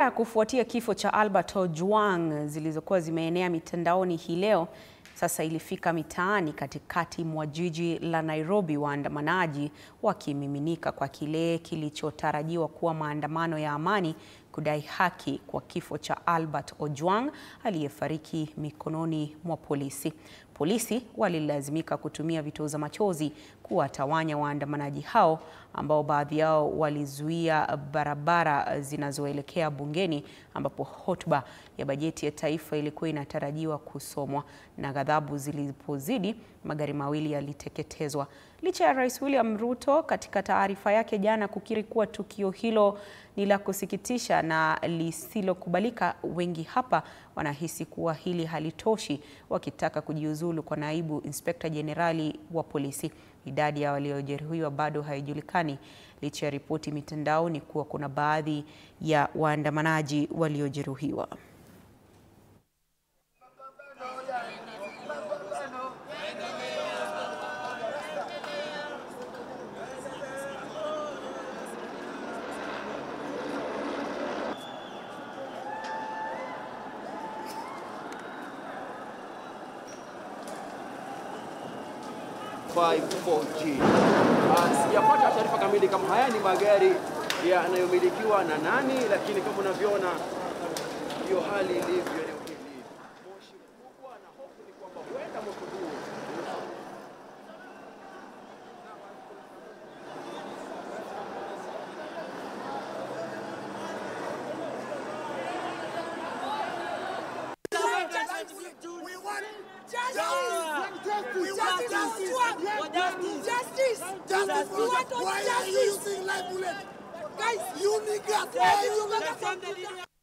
Haya kufuatia kifo cha Albert Ojwang zilizokuwa zimeenea mitandaoni hii leo, sasa ilifika mitaani katikati mwa jiji la Nairobi, waandamanaji wakimiminika kwa kile kilichotarajiwa kuwa maandamano ya amani kudai haki kwa kifo cha Albert Ojwang aliyefariki mikononi mwa polisi. Polisi walilazimika kutumia vitoza machozi kuwatawanya waandamanaji hao ambao baadhi yao walizuia barabara zinazoelekea bungeni ambapo hotuba ya bajeti ya taifa ilikuwa inatarajiwa kusomwa. Na ghadhabu zilipozidi, magari mawili yaliteketezwa. Licha ya Rais William Ruto katika taarifa yake jana kukiri kuwa tukio hilo ni la kusikitisha na lisilokubalika, wengi hapa wanahisi kuwa hili halitoshi, wakitaka kujiuzulu kwa naibu inspekta jenerali wa polisi. Idadi ya waliojeruhiwa bado haijulikani, licha ya ripoti mitandaoni kuwa kuna baadhi ya waandamanaji waliojeruhiwa. Sijapata taarifa kamili kama haya ni magari yanayomilikiwa na nani, lakini kama unavyoona hiyo hali ilivyo leo hili, moshi mkubwa, na hofu ni kwamba huenda moto huu Why are you using live bullet? Guys, you niggas, why are you